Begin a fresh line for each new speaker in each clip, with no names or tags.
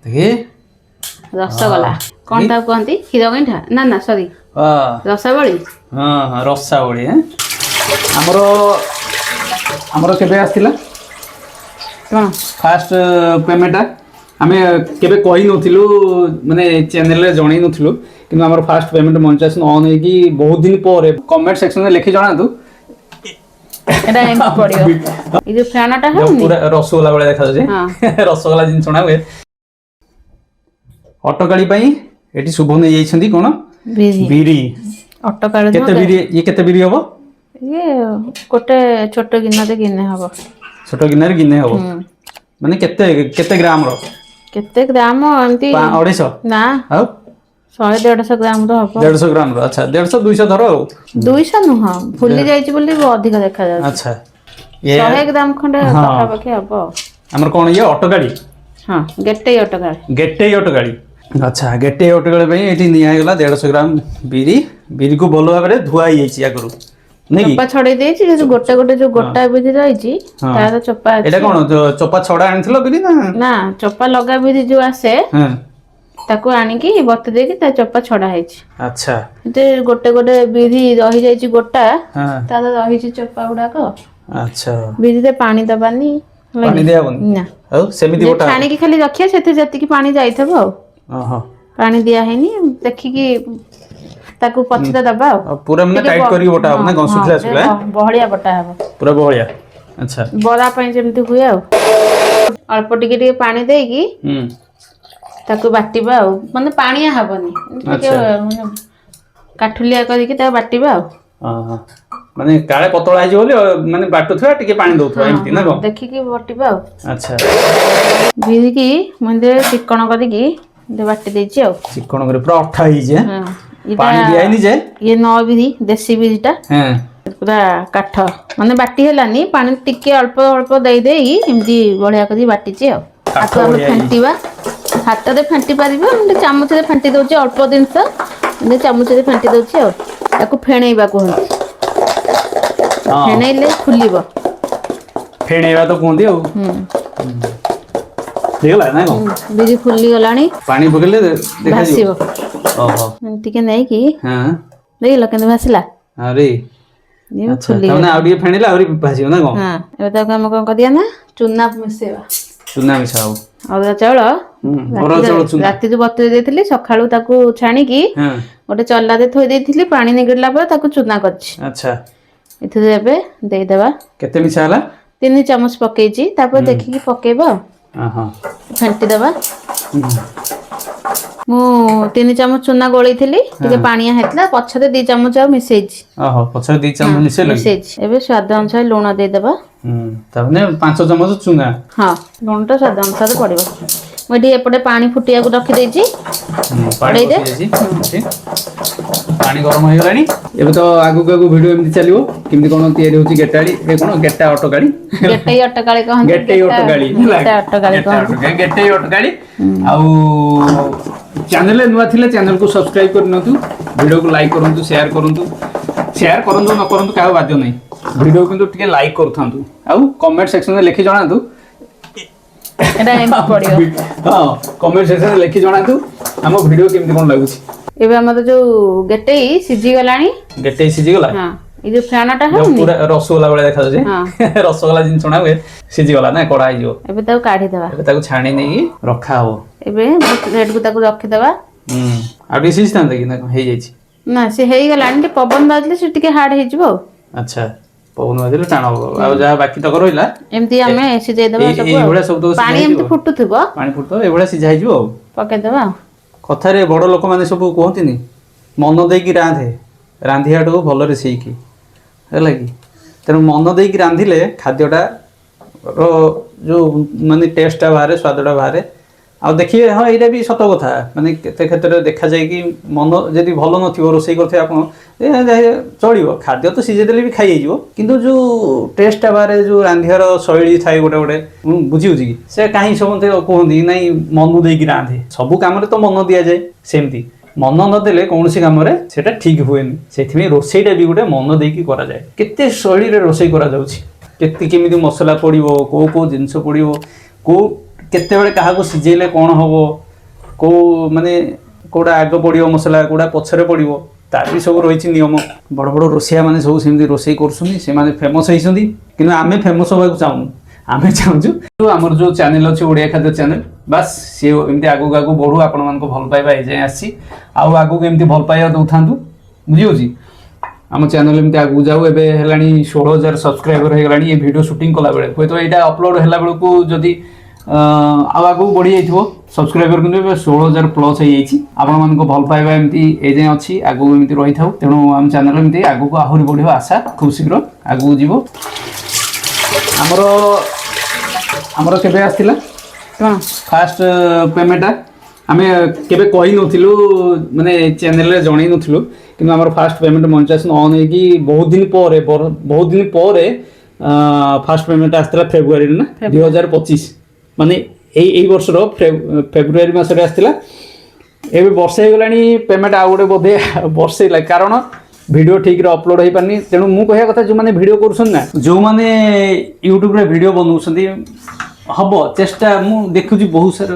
देखिए
रसगोला कौन ता कहती क्षीर गईठा ना ना सॉरी रसावली
हाँ हाँ रसावली आमर आमर केबे आसथिला
कौन
फास्ट पेमेंट आमे केबे कहि नथिलु माने चैनल रे जणै नथिलु किंतु आमर फास्ट पेमेंट मोनेटाइजेशन ऑन है कि बहुत दिन पर कमेंट सेक्शन में लिखि जणा दु
एटा एम पड़ियो ई जो फ्यानाटा है
पूरा रसगोला वाला देखा जे रसगोला जिन छणा हुए ऑटोकाली पई एटी शुभ नै जाइछंती कोन बिरी
ऑटोकाली
केते बिरी ये केते बिरी हबो
ये कोटे छोटो गिन्ना दे गिन्ने हबो
छोटो गिन्ना रे गिन्ने हबो माने केते केते ग्राम रो
केते ग्राम एंती
250 ना हां
100-150 ग्राम रो हबो
150 ग्राम रो अच्छा 150 200 धरो
200 नुह फुल्ली जाईची बोली अधिक देखा जाय
अच्छा ये
100 ग्राम खंडे पाखा पाखे हबो
हमर कोन ये ऑटो गाड़ी
हां गेट्टे ऑटो गाड़ी
अच्छा गेट्टे ऑटो गाड़ी पे एठी निया गेला 150 ग्राम बिरी को बोलो भाबरे धुआ ही जाईची आगरु नहीं
चप्पा छड़े देछि जे गोटे जो गोटा बिधि रहिछि तार चप्पा अछि
एटा कोन चप्पा छड़ा आनथिलो बिरी ना
ना चप्पा लगा बिधि जो आसे हां ताको आनी की बत दे की ता चप्पा छड़ा हैछि अच्छा ते गोटे बिधि रहि जाईछि गोटा हां तार रहिछि चप्पा गुडा को अच्छा बिधि ते पानी दबानी
पानी देबनी ना औ सेमिति गोटा
पानी की खाली रखिया सेते जति की पानी जाइथबो ओहो पानी दिया हैनी देखि की ताकू पछिता दबा
पूरा माने टाइट करी बोटा ना गन सुखला सुखला
बहलिया बोटा हबो पूरा
बहलिया अच्छा
बरा पई जेमति हुए अल्प टिके पानी देकी ताकू बाटिबा माने पानिया हबनी टिके माने काठुलिया करी की ता बाटिबा हां
माने काळे पतळा आइ बोली माने बाटुथवा टिके पानी दउथवा एमति ना गो
देखि की बाटिबा अच्छा बिरी की मंदे चिकन करी की दे बाटी देछि
चिकन करे पूरा अठा ही जे हां पानी दिया नहीं जाए
ये नौ बिरी देसी बिरीटा पूरा काठ माने बाटी हेलानी पानी टिके अल्प अल्प देई देई एमदी बढ़िया करी बाटी छी आको हम फेंटीबा हाथ रे फेंटी परिबो हम चामच रे फेंटी दोची अल्प दिनस ने चामच रे फेंटी दोची ताको फेणेबा को फेणेले फुलिबो
फेणेबा तो कोंदी हो देखला ना को
बिरी फुल्ली गलानी
पानी बगले देखा
भासीबो ओहो टिके नै की हां देखला केने भासला अरे ये फुल्ली
तने आउडी फेणिला आउरी भासियो ना को
हां एबे त हम कोन कदिया ना चुना मिसेबा
चुना मिसाओ
औरा चावल राती जो बतरे देथिली सखाळू ताकू छाणी की गोटे चल्ला दे थोई देथिली पानी निगडला पर ताकू चुना करछि अच्छा इथे एबे देई देबा
केते मिसाला
3 चम्मच पकेइछि तापर देखि की पकेबा हां फेंटी देबा मु 3 चम्मच चुना गोळी थिली टिके पानिया हेतला पछते 2 चम्मच आ मिसेछि ओहो पछते 2 चम्मच मिसेछि एबे स्वाद अनुसार लूण दे देबा
तबने 5 चम्मच चुना हां
लूण तो स्वाद अनुसार पड़िबो मडी एपटे पानी फुटिया को रखि देछि
पानी दे पानी गरम हो गलानी एबे तो आगु आगु वीडियो एमति चलिबो किमि कोन तयारी होछि गेटाडी ए कोन गेटा ऑटो गाड़ी
गेटई ऑटो गाड़ी कहन
गेटई ऑटो गाड़ी
गेटा ऑटो गाड़ी कहन
गेटई ऑटो गाड़ी आउ चैनल नुआ थिले चैनल को सब्सक्राइब करनतु वीडियो को लाइक करंतु शेयर करंतु न करंतु का बाध्य नै वीडियो किंतु टिके लाइक करथांतु आउ कमेंट सेक्शन में लिखि जणांतु
एटा एम पड़ियो
हां कमेंट सेक्शन में लिखि जणांतु हम वीडियो केमति कोन लागुछि
एबे हमर जो गेटई सिजी गलानी
गेटई सिजी गला
हां ई जो फ्यानाटा है
पूरा रसगोला वाला देखा जे रसगोला जिन छणा हुए सिजी गला ना कड़ा आइ जो
एबे ताको काढी देबा
एबे ताको छाणी नै रखा हो
एबे रेड को ताको रखि देबा
आ डिसीज था कि ना हे जाई छी
ना से हेई गलानी के पवन बाजले से टिके हार्ड हे जिवो अच्छा
पवन बाजले टाण हो आ जा बाकी तक रहिला
एमती हमें सिजे देबा सब
ए एबडा सब तो
पानी एमती फुटुथबो
पानी फुटतो एबडा सिझा हे जिवो
पके देबा
कथा रे बड़ लोक माने सब कहंतिनी मन देकी रांधियाटो भल रे सेकी है कि तेणु मन देकी रांधिले खाद्यटा जो माने टेस्टा बाहर स्वादटा बाहर आ देखिए हाँ यहाँ भी सत कथा माने केते क्षेत्र देखा जाए कि मन जदि भल नथिबो रोसई करथे आपण चलिबो खाद्य तो सिझे देले भी खाई जाइबो किंतु जो टेस्टा बारे जो रांधियार शैली थाए गोटे गोटे बुझी बुझी कि से काहे समते कहंदी नाही मन देकी रांधे सब काम रे तो मन दिया जाए सेमती मन न देले कौन सी काम रे सेटा ठीक हुएनी सेथि रोसईटा भी गोटे मन देकी करा जाए केते शैली रे रोसई करा जाउछि केते केमिति मसला पड़िबो को जिंस पड़िबो को କେତେବେଳେ କାହାକୁ ସିଝେଇଲେ କ'ଣ ହବ, କେଉଁ ମାନେ କେଉଁଟା ଆଗ ପଡ଼ିବ ମସଲା, କେଉଁଟା ପଛରେ ପଡ଼ିବ, ତାର ବି ସବୁ ରହିଛି ନିୟମ। ବଡ଼ ବଡ଼ ରୋଷେଇଆ ମାନେ ସବୁ ସେମିତି ରୋଷେଇ କରୁଛନ୍ତି, ସେମାନେ ଫେମସ୍ ହେଇଛନ୍ତି। କିନ୍ତୁ ଆମେ ଫେମସ୍ ହେବାକୁ ଚାହୁଁନୁ, ଆମେ ଚାହୁଁଛୁ ଆମର ଯେଉଁ ଚ୍ୟାନେଲ୍ ଅଛି ଓଡ଼ିଆ ଖାଦ୍ୟ ଚ୍ୟାନେଲ୍, ବାସ୍ ସିଏ ଏମିତି ଆଗକୁ ଆଗକୁ ବଢ଼ୁ, ଆପଣମାନଙ୍କୁ ଭଲ ପାଇବା ଏଯାଏଁ ଆସିଛି, ଆଉ ଆଗକୁ ଏମିତି ଭଲ ପାଇବା ଦେଉଥାନ୍ତୁ, ବୁଝିହେଉଛି। ଆମ ଚ୍ୟାନେଲ୍ ଏମିତି ଆଗକୁ ଯାଉ। ଏବେ ହେଲାଣି 16,000 ସବସ୍କ୍ରାଇବର ହେଇଗଲାଣି ଏ ଭିଡ଼ିଓ ସୁଟିଂ କଲାବେଳେ। ହୁଏତ ଏଇଟା ଅପଲୋଡ଼ ହେଲା ବେଳକୁ ଯଦି ଆଉ ଆଗକୁ ବଢ଼ି ଯାଇଥିବ ସବସ୍କ୍ରାଇବର, କିନ୍ତୁ ଏବେ 16,000 ପ୍ଲସ୍ ହେଇଯାଇଛି। ଆପଣମାନଙ୍କ ଭଲ ପାଇବା ଏମିତି ଏଯାଏଁ ଅଛି, ଆଗକୁ ଏମିତି ରହିଥାଉ। ତେଣୁ ଆମ ଚ୍ୟାନେଲ୍ ଏମିତି ଆଗକୁ ଆହୁରି ବଢ଼ିବ ଆଶା, ଖୁବ୍ ଶୀଘ୍ର ଆଗକୁ ଯିବ। ଆମର କେବେ ଆସିଥିଲା
କ'ଣ
ଫାଷ୍ଟ ପେମେଣ୍ଟଟା? ଆମେ କେବେ କହିନଥିଲୁ, ମାନେ ଚ୍ୟାନେଲରେ ଜଣେଇ ନଥିଲୁ, କିନ୍ତୁ ଆମର ଫାଷ୍ଟ ପେମେଣ୍ଟ ମନିଟାଇଜେସନ୍ ଅନ୍ ହେଇକି ବହୁତ ଦିନ ପରେ ଫାଷ୍ଟ ପେମେଣ୍ଟ ଆସିଥିଲା ଫେବୃଆରୀରେ ନା 2025, ମାନେ ଏଇ ବର୍ଷର ଫେବୃଆରୀ ମାସରେ ଆସିଥିଲା। ଏବେ ବର୍ଷେ ହେଇଗଲାଣି ପେମେଣ୍ଟ ଆଉ ଗୋଟେ ବୋଧେ ବର୍ଷେ ହେଲା, କାରଣ ଭିଡ଼ିଓ ଠିକ୍ରେ ଅପଲୋଡ଼ ହେଇପାରିନି। ତେଣୁ ମୁଁ କହିବା କଥା, ଯେଉଁମାନେ ଭିଡ଼ିଓ କରୁଛନ୍ତି ନା, ଯେଉଁମାନେ ୟୁଟ୍ୟୁବରେ ଭିଡ଼ିଓ ବନାଉଛନ୍ତି, ହବ ଚେଷ୍ଟା। ମୁଁ ଦେଖୁଛି ବହୁତ ସାରା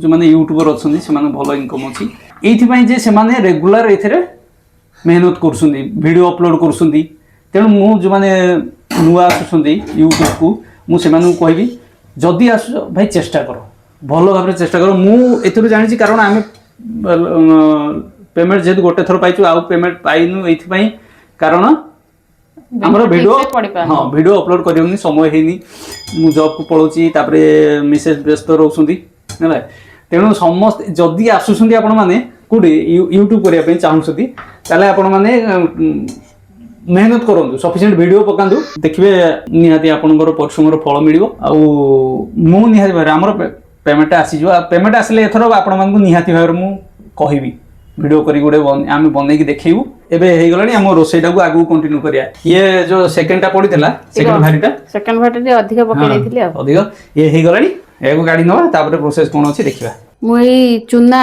ଯେଉଁମାନେ ୟୁଟ୍ୟୁବର ଅଛନ୍ତି, ସେମାନେ ଭଲ ଇନକମ୍ ଅଛି ଏଇଥିପାଇଁ ଯେ ସେମାନେ ରେଗୁଲାର ଏଥିରେ ମେହନତ କରୁଛନ୍ତି, ଭିଡ଼ିଓ ଅପଲୋଡ଼ କରୁଛନ୍ତି। ତେଣୁ ମୁଁ ଯେଉଁମାନେ ନୂଆ ଆସୁଛନ୍ତି ୟୁଟ୍ୟୁବକୁ, ମୁଁ ସେମାନଙ୍କୁ କହିବି, ଯଦି ଆସୁଛ ଭାଇ ଚେଷ୍ଟା କର, ଭଲ ଭାବରେ ଚେଷ୍ଟା କର। ମୁଁ ଏଥିରୁ ଜାଣିଛି, କାରଣ ଆମେ ପେମେଣ୍ଟ ଯେହେତୁ ଗୋଟେ ଥର ପାଇଛୁ, ଆଉ ପେମେଣ୍ଟ ପାଇନୁ ଏଇଥିପାଇଁ, କାରଣ ଆମର ଭିଡ଼ିଓ ଭିଡ଼ିଓ ଅପଲୋଡ଼ କରିହେଉନି, ସମୟ ହେଇନି। ମୁଁ ଜବ୍କୁ ପଳାଉଛି, ତାପରେ ମିସେସ୍ ବ୍ୟସ୍ତ ରହୁଛନ୍ତି ହେଲା। ତେଣୁ ସମସ୍ତେ ଯଦି ଆସୁଛନ୍ତି ଆପଣମାନେ କେଉଁଠି ୟୁଟ୍ୟୁବ୍ କରିବା ପାଇଁ ଚାହୁଁଛନ୍ତି, ତାହେଲେ ଆପଣମାନେ ମେହନତ କରନ୍ତୁ, ସଫିସିଏଣ୍ଟ ଭିଡ଼ିଓ ପକାନ୍ତୁ, ଦେଖିବେ ନିହାତି ଆପଣଙ୍କର ପରିଶ୍ରମର ଫଳ ମିଳିବ। ଆଉ ମୁଁ ନିହାତି ଭାବରେ ଆମର ପେମେଣ୍ଟଟା ଆସିଯିବ। ଆଉ ପେମେଣ୍ଟ ଆସିଲେ ଏଥର ଆପଣମାନଙ୍କୁ ନିହାତି ଭାବରେ ମୁଁ କହିବି, ଭିଡ଼ିଓ କରିକି ଗୋଟେ ଆମେ ବନେଇକି ଦେଖେଇବୁ। ଏବେ ହେଇଗଲାଣି, ଆମ ରୋଷେଇଟାକୁ ଆଗକୁ କଣ୍ଟିନ୍ୟୁ କରିବା। ଇଏ ଯେଉଁ ସେକେଣ୍ଡଟା ପଡ଼ିଥିଲା, ସେକେଣ୍ଡ ଭାରିଟା
ଅଧିକ ପକେଇ ଦେଇଥିଲି ଆଉ
ଅଧିକ ଇଏ ହେଇଗଲାଣି। ଏହାକୁ ଗାଡ଼ି ନେବା, ତାପରେ ପ୍ରୋସେସ୍ କ'ଣ ଅଛି ଦେଖିବା।
ମୁଁ ଏଇ ଚୁନା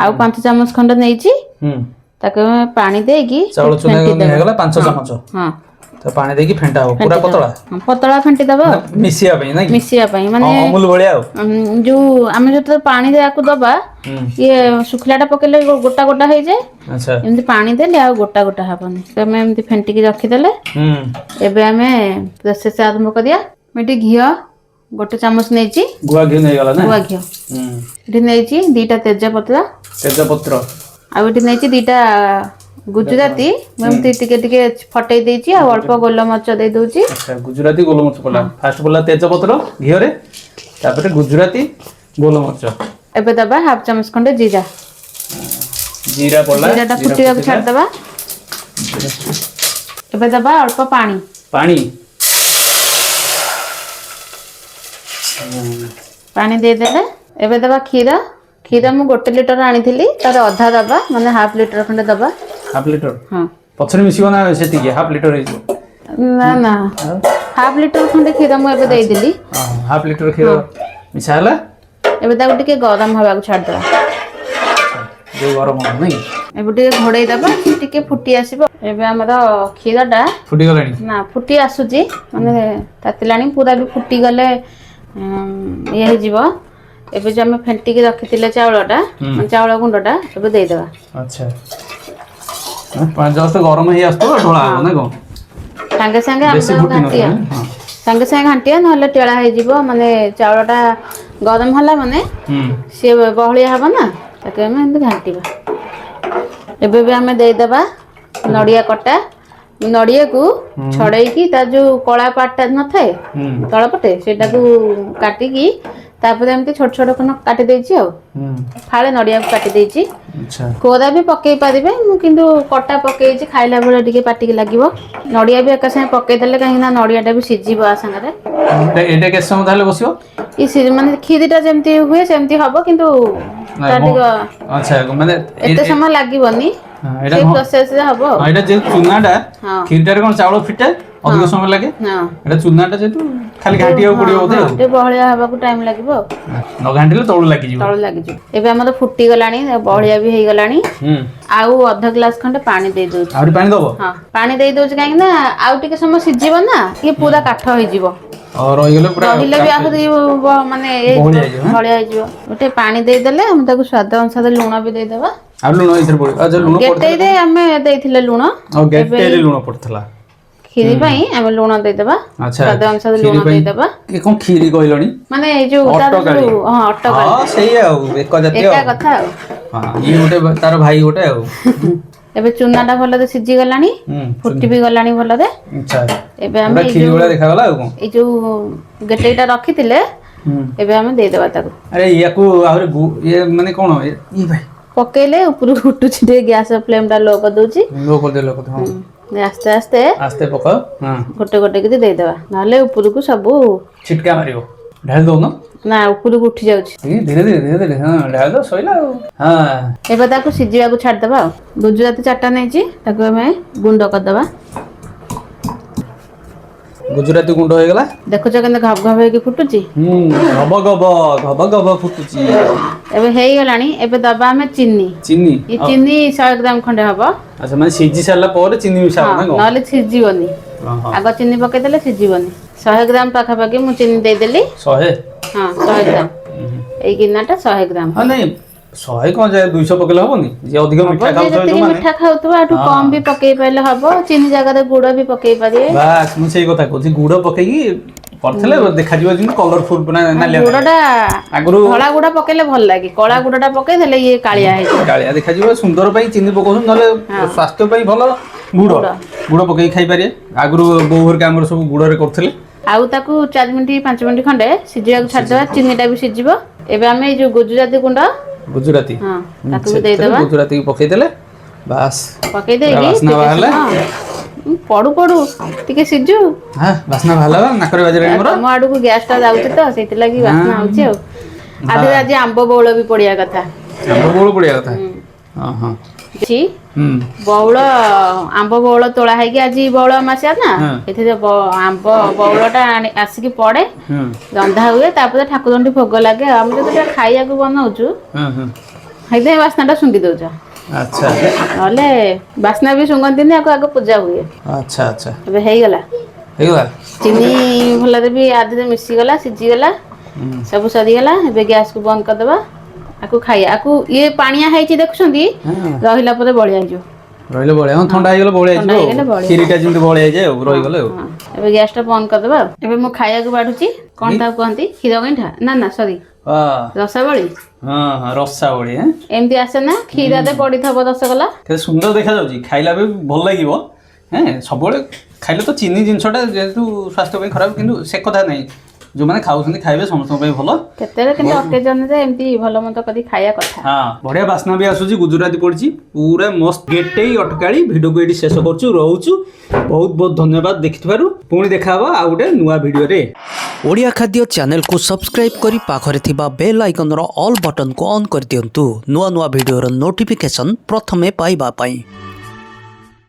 ଆଉ 5 ଚାମଚ ଖଣ୍ଡେ ନେଇଛି, ତାକୁ ପାଣି ଦେଇକି
ଚାଉଳ ଚୁନା ହେଇଗଲା 5 ଚାମଚ।
ହଁ,
ତ ପାଣି ଦେଇକି ଫେଣ୍ଟା ହବ, ପୁରା
ପତଳା ଫେଣ୍ଟି ଦବା,
ମିଶିବା ପାଇଁ, ନାଇଁ
ମିଶିବା ପାଇଁ, ମାନେ
ଅମୁଲ ଭଳିଆ। ଆଉ
ଯୋଉ ଆମେ ଯେତେବେଳେ ପାଣି ଦେବାକୁ ଦବା, ଇଏ ଶୁଖିଲାଟା ପକେଇଲେ ଗୋଟା ଗୋଟା ହେଇଯାଏ।
ଆଚ୍ଛା,
ଏମିତି ପାଣି ଦେଲେ ଆଉ ଗୋଟା ଗୋଟା ହବନି। ତମେ ଏମିତି ଫେଣ୍ଟିକି ରଖିଦେଲେ। ଏବେ ଆମେ ପ୍ରୋସେସ୍ ଆରମ୍ଭ କରିବା। ମୁଁ ଏଠି ଘିଅ 1 ଚାମଚ ନେଇଛି,
ଗୁଆ ଘିଅ ନେଇଗଲା ନା,
ଗୁଆ ଘିଅ ଏଠି ନେଇଛି। 2ଟା ତେଜପତ୍ର, ଆଉ ଏଠି ନେଇଛି 2ଟା ଗୁଜୁରାତି, ମୁଁ ଏମିତି ଟିକେ ଟିକେ ଫଟେଇ ଦେଇଛି, ଆଉ ଅଳ୍ପ ଗୋଲମରିଚ ଦେଇ ଦଉଛି।
ଆଚ୍ଛା, ଗୁଜୁରାତି ଗୋଲମରିଚ ପଡିଲା। ଫାଷ୍ଟ ପଡିଲା ତେଜପତ୍ର ଘିଅରେ, ତାପରେ ଗୁଜୁରାତି ଗୋଲମରିଚ।
ଏବେ ଦବା 1/2 ଚାମଚ ଖଣ୍ଡେ ଜିରା
ପଡିଲା,
ଜିରାଟା ଫୁଟିବାକୁ ଛାଡ଼ିଦବା। ଏବେ ଦବା ଅଳ୍ପ ପାଣି ଦେଇଦେଲେ। ଏବେ ଦବା କ୍ଷୀର ମୁଁ 1 ଲିଟର ଆଣିଥିଲି, ତାର ଅଧା ଦବା, ମାନେ 1/2 ଲିଟର ଖଣ୍ଡେ ଦବା।
1/2 ଲିଟର?
ହଁ,
ପଛରେ ମିଶିବ ନା ସେତିକି 1/2 ଲିଟର ହେଇଯିବ?
ନା 1/2 ଲିଟର ଖଣ୍ଡେ କ୍ଷୀର ମୁଁ ଏବେ ଦେଇଦେଲି।
1/2 ଲିଟର କ୍ଷୀର ମିଶା ହେଲା।
ଏବେ ତାକୁ ଟିକେ ଗରମ ହେବାକୁ ଛାଡ଼ିଦବା।
ଗରମ ହବ ନାଇଁ,
ଏବେ ଟିକେ ଘୋଡେଇ ଦବା, ଟିକେ ଫୁଟି ଆସିବ। ଏବେ ଆମର କ୍ଷୀରଟା
ଫୁଟିଗଲାଣି
ନା, ଫୁଟି ଆସୁଛି, ମାନେ ତାତିଲାଣି ପୁରା। ବି ଫୁଟିଗଲେ ଇଏ ହେଇଯିବ। ଏବେ ଯୋଉ ଆମେ ଫେଣ୍ଟିକି ରଖିଥିଲେ ଚାଉଳଟା, ଚାଉଳ ଗୁଣ୍ଡଟା ଏବେ ଦେଇଦେବା।
ଆଚ୍ଛା, ଜଷ୍ଟ ଗରମ ହେଇ ଆସୁଥିବ, ଢଳା ହବ ନା କ'ଣ?
ସାଙ୍ଗେ ସାଙ୍ଗେ ଘାଣ୍ଟିଆ, ନହେଲେ ଟେଳା ହେଇଯିବ। ମାନେ ଚାଉଳଟା ଗରମ ହେଲା ମାନେ ସିଏ ବହଳିଆ ହବ ନା, ତାକୁ ଆମେ ଏମିତି ଘାଣ୍ଟିବା। ଏବେ ବି ଆମେ ଦେଇଦେବା ନଡ଼ିଆ କଟା। ନଡ଼ିଆକୁ ଛଡ଼େଇକି ତା ଯୋଉ କଳା ପାଟଟା ନଥାଏ ତଳପଟେ, ସେଇଟାକୁ କାଟିକି ତାପରେ ଏମିତି ଛୋଟ ଛୋଟ କାଟି ଦେଇଛି। ଆଉ ଫାଳେ ନଡ଼ିଆକୁ କାଟି ଦେଇଛି। କୋରା ବି ପକେଇ ପାରିବେ, ମୁଁ କିନ୍ତୁ କଟା ପକେଇଛି, ଖାଇଲା ବେଳେ ଟିକେ ପାଟିକି ଲାଗିବ। ନଡ଼ିଆ ବି ଏକା ସାଙ୍ଗେ ପକେଇଦେଲେ, କାହିଁକି ନା ନଡ଼ିଆଟା ବି ସିଝିବ ଆ ସାଙ୍ଗରେ।
ଏଇଟା କେତେ ସମୟ ତାହେଲେ ବସିବ?
ମାନେ କ୍ଷୀରିଟା ଯେମିତି ହୁଏ ସେମିତି ହବ, କିନ୍ତୁ ଏତେ ସମୟ ଲାଗିବନି। ସେଇ ପ୍ରୋସେସରେ ହବ।
ଏଇଟା ଯେ ଚୁନାଟା କ୍ଷୀରିଟାରେ କ'ଣ ଚାଉଳ ଫିଟେ ଅଧିକ ସମୟ ଲାଗେ।
ହଁ
ଏଟା ଚୁନାଟା ଯେହେତୁ ଖାଲି ଘାଣ୍ଟିବାକୁ ପଡିବ ବୋଧେ ଆଉ।
ଟିକେ ବହଳିଆ ହବାକୁ ଟାଇମ ଲାଗିବ ଆଉ।
ନ ଘାଣ୍ଟିଲେ ତଳୁ ଲାଗିଯିବ।
ତଳୁ ଲାଗିଯିବ। ଏବେ ଆମର ଫୁଟି ଗଲାଣି, ବହଳିଆ ବି ହେଇଗଲାଣି। ଆଉ ଅଧ ଗ୍ଲାସ ଖଣ୍ଡେ ପାଣି ଦେଇ ଦଉଛି।
ଆହୁରି ପାଣି ଦବ?
ହଁ ପାଣି ଦେଇ ଦଉଛି କାହିଁକି ନା ଆଉ ଟିକେ ସମୟ ସିଝିବ ନା, ଇଏ ପୁରା କାଠ ହେଇଯିବ।
ରହିଗଲେ ପୁରା
ରହିଲେ ବି ଆହୁରି ମାନେ ବହଳିଆ ହେଇଯିବ। ଗୋଟେ ପାଣି ଦେଇଦେଲେ ଆମେ ତାକୁ ସ୍ୱାଦ ଅନୁସାରେ ଲୁଣ ବି ଦେଇଦବା।
ଆଉ ଲୁଣ ଏଥିରେ ପଡିବ। ଆଚ୍ଛା ଲୁଣ
ଗେଟେଇରେ ଆମେ ଦେଇଥିଲେ ଲୁଣ।
ଗେଟେଇରେ ଲୁଣ ପଡିଥିଲା।
କ୍ଷୀରି ପାଇଁ ଆମେ ଲୁଣ ଦେଇଦବା।
ଆଚ୍ଛା
ସ୍ୱାଦ ଅନୁସାରେ
କ୍ଷୀରି
ଲୁଣ
ପାଇଁ
ଦେଇଦବା।
ଏ କଣ କ୍ଷୀରି କହିଲଣି?
ମାନେ ଏଇ ଯୋଉ ତାର ଯୋଉ ଅଟକାଳି।
ହଁ ସେଇ ଆଉ ଏକ ଜାତୀୟ
ଏକା କଥା ଆଉ।
ହଁ ଇଏ ଗୋଟେ ତାର ଭାଇ ଗୋଟେ ଆଉ।
ଏବେ ଚୁନା ଟା ଭଲରେ ସିଝି ଗଲାଣି, ଫୁଟି ବି ଗଲାଣି ଭଲରେ।
ଆଚ୍ଛା
ଏବେ ଆମେ
ପୁରା କ୍ଷୀରି ଭଳିଆ ଦେଖାଗଲା ଆଉ କଣ?
ଏଇ ଯୋଉ ଗେଟେଇଟା ରଖିଥିଲେ ଏବେ ଆମେ ଦେଇଦବା ତାକୁ।
ଆରେ ୟାକୁ ଆହୁରି ଇଏ ମାନେ କଣ ଇଏ ଭାଇ
ପକେଇଲେ ଉପରକୁ ଫୁଟୁଛି, ଟିକେ ଗ୍ୟାସ ଫ୍ଲେମ ଟା ଲୋ କରିଦଉଛି।
ଲୋ କରିଦେ ହଁ।
ଆସ୍ତେ ଆସ୍ତେ
ଆସ୍ତେ ପକାଅ। ହଁ
ଗୋଟେ ଗୋଟେ କରି ଦେଇଦବା, ନହେଲେ ଉପରକୁ ସବୁ
ଛିଟକା ମାରିବ। ଢାଳି ଦଉନ।
ନା ଉପରକୁ ଉଠି ଯାଉଛି।
ଧୀରେ ଧୀରେ ହଁ ଢାଳି ଦବ ସଇଲା ଆଉ। ହଁ
ଏବେ ତାକୁ ସିଝିବାକୁ ଛାଡିଦବା ଆଉ। ଗୁଜୁରାତି 4ଟା ନେଇଛି, ତାକୁ ଆମେ ଗୁଣ୍ଡ କରିଦବା।
ଗୁଜୁରାତି ଗୁଣ୍ଡ ହେଇଗଲା।
ଦେଖୁଛ କେମିତି ଘବ ଘବ ହେଇକି ଫୁଟୁଛି।
ଗବ ଗବ ଫୁଟୁଛି।
ଏବେ ହେଇଗଲାଣି। ଏବେ ଦବା ଆମେ ଚିନି। ଏ ଚିନି 100 ଗ୍ରାମ ଖଣ୍ଡେ ହବ।
ଆଚ୍ଛା ମାନେ ସିଝି ସାରିଲା ପରେ ଚିନି ମିଶାହବ
ହଁ
ନା କଣ?
ନହେଲେ ସିଝିବନି।
ଓହୋ
ଆଗ ଚିନି ପକେଇଦେଲେ ସିଝିବନି। 100 ଗ୍ରାମ ପାଖାପାଖି ମୁଁ ଚିନି ଦେଇଦେଲି।
100?
ହଁ 100 ଗ୍ରାମ। ଏଇ ଗିନାଟା 100 ଗ୍ରାମ।
ହଁ ନାଇଁ 100 କଣ ଯାଏ 200 ପକେଇଲେ ହବନି? ଯିଏ ଅଧିକ ମିଠା
ଯିଏ
ଖାଉଥିବ
ଯେତିକି
ଯୋଉମାନେ
ମିଠା ଖାଉଥିବ ଏଠୁ କମ ବି ପକେଇ ପାରିଲେ ହବ। ଚିନି ଜାଗାରେ ଗୁଡ ବି ପକେଇ ପାରିବେ।
ବାସ୍ ମୁଁ ସେଇ କଥା କହୁଛି, ଗୁଡ ପକେଇକି କରିଥିଲେ ଦେଖାଯିବ ଯେମିତି କଲରଫୁଲ ନାଲିଆ
ଗୁଡ
ନାଲିଆ।
ଟା
ଆଗରୁ
ଧଳା ଗୁଡ ପକେଇଲେ ଭଲ ଲାଗେ, କଳା ଗୁଡ ଟା ପକେଇ ଦେଲେ ଇଏ କାଳିଆ ହେଇଯିବ।
କାଳିଆ ଦେଖାଯିବ। ସୁନ୍ଦର ପାଇଁ ଚିନି ପକଉଛନ୍ତି, ନହେଲେ
ହଁ
ସ୍ୱାସ୍ଥ୍ୟ ପାଇଁ ଭଲ ଗୁଡ ପକେଇକି ଖାଇପାରିବେ। ଆଗରୁ ବୋଉ ହେରିକା ଆମର ସବୁ ଗୁଡରେ କରୁଥିଲେ।
ଆଉ ତାକୁ 4 ମିନିଟ୍ 5 ମିନିଟ୍ ଖଣ୍ଡେ ସିଝିବାକୁ ଛାଡିଦବା। ଚିନି ଟା ବି ସିଝିବ। ଏବେ ଆମେ ଏଇ ଯୋଉ ଗୁଜୁରାତି ଗୁଣ୍ଡ
ଗୁଜୁରାତି
ତାକୁ ବି
ସେଥିରେ
ଦେଇଦବା।
ଗୁଜୁରାତିକି ପକେଇଦେଲେ ବାସ୍
ପକେଇ
ପୁରା
ଦେଇକି
ବାସ୍ନା
ଟିକେ
ବାହାରିଲା।
ସମୟ ପଡୁ ପଡୁ ଟିକେ ସିଝୁ।
ହଁ ବାସ୍ନା ବାହାରିଲା ବା ନାକରେ ବାଜିଲାଣି ମୋର।
ତମ ଆଡକୁ ଗ୍ୟାସ ଟା ଯାଉଛି ତ ସେଇଥିଲାଗି ବାସ୍ନା ହଉଛି ଆଉ। ଆଧରେ ଆଜି ଆମ୍ବ ବଉଳ ବି ପଡିବା କଥା।
ଆମ୍ବ ବଉଳ ପଡିବା କଥା। ହଁ
ବଉଳ ଆମ୍ବ ବଉଳ ତୋଳା ହେଇକି ଆଜି ବଉଳ ଅମାବାସ୍ୟା ନା,
ହଁ
ଏଥିରେ ଆମ୍ବ ବଉଳ ଟା ଆସିକି ପଡେ,
ହଁ
ରନ୍ଧା ହୁଏ, ତାପରେ ଠାକୁରଙ୍କୁ ଭୋଗ ଲାଗେ। ଆମେ ଯେତେବେଳେ ଖାଇବାକୁ ବନଉଛୁ
ହଁ
ସେଇଥିପାଇଁ ବାସ୍ନା ଟା ଶୁଙ୍ଘି ଦଉଛ।
ଆଚ୍ଛା
ନହେଲେ ବାସ୍ନା ବି ଶୁଙ୍ଘନ୍ତିନି, ଆଗ ପୂଜା ହୁଏ।
ଆଚ୍ଛା ଆଚ୍ଛା
ଏବେ ହେଇଗଲା।
ହେଇଗଲା।
ଚିନି ଭଲରେ ବି ଆଧିରେ ମିଶିଗଲା, ସିଝିଗଲା, ସବୁ ସରିଗଲା। ଏବେ ଗ୍ୟାସକୁ ବନ୍ଦ କରିଦବା। ଆକୁ ଖାଇବା। ଆକୁ ଇଏ ପାଣିଆ ହେଇଛି ଦେଖୁଛନ୍ତି,
ହଁ
ରହିଲା ପରେ ବଳିଆ ହେଇଯିବ।
ରହିଲେ ବଳିଆ ହଁ ଥଣ୍ଡା ହେଇଗଲେ ବଳିଆ
ଥଣ୍ଡା
ହେଇଯିବ ଆଉ।
ହେଇଗଲେ ବଳିଆ।
କ୍ଷୀରିଟା ଯେମିତି ବଳିଆ ହେଇଯାଏ ଆଉ
ହଁ
ରହିଗଲେ ଆଉ।
ହଁ ଏବେ ଗ୍ୟାସ ଟା ବନ୍ଦ କରିଦବା ଆଉ। ଏବେ ମୁଁ ଖାଇବାକୁ ବାଢୁଛି। କଣ ତାକୁ କୁହନ୍ତି? କ୍ଷୀର ଗଇଁଠା ନା ସରି ରସାବଳି।
ହଁ ରସାବଳି।
ଏମିତି ଆସେ ନା, କ୍ଷୀରରେ ପଡିଥିବ ରସଗୋଲା।
କେତେ ସୁନ୍ଦର ଦେଖାଯାଉଛି, ଖାଇଲା ବି ଭଲ ଲାଗିବ। ସବୁବେଳେ ଖାଇଲେ ତ ଚିନି ଜିନିଷଟା ଯେହେତୁ ସ୍ୱାସ୍ଥ୍ୟ ପାଇଁ ଖରାପ, କିନ୍ତୁ ସେ କଥା ନାହିଁ। ଯୋଉମାନେ ଖାଉଛନ୍ତି ଖାଇବେ, ସମସ୍ତଙ୍କ ପାଇଁ ଭଲ।
କେତେବେଳେ କେମିତି ଅକେଜନରେ ଏମିତି ଭଲ ମନ୍ଦ କରି ଖାଇବା କଥା।
ହଁ ବଢିଆ ବାସ୍ନା ବି ଆସୁଛି, ଗୁଜୁରାତି ପଡିଛି, ପୁରା ମସ୍ତ। ଗେଟେଇ ଅଟକାଳି ଭିଡିଓକୁ ଏଇଠି ଶେଷ କରୁଛୁ, ରହୁଛୁ। ବହୁତ ବହୁତ ଧନ୍ୟବାଦ ଦେଖିଥିବାରୁ। ପୁଣି ଦେଖାହବ ଆଉ ଗୋଟେ ନୂଆ ଭିଡିଓରେ।
ଓଡ଼ିଆ ଖାଦ୍ୟ ଚ୍ୟାନେଲକୁ ସବସ୍କ୍ରାଇବ କରି ପାଖରେ ଥିବା ବେଲ୍ ଆଇକନର ଅଲ୍ ବଟନକୁ ଅନ୍ କରିଦିଅନ୍ତୁ, ନୂଆ ନୂଆ ଭିଡିଓର ନୋଟିଫିକେସନ୍ ପ୍ରଥମେ ପାଇବା ପାଇଁ।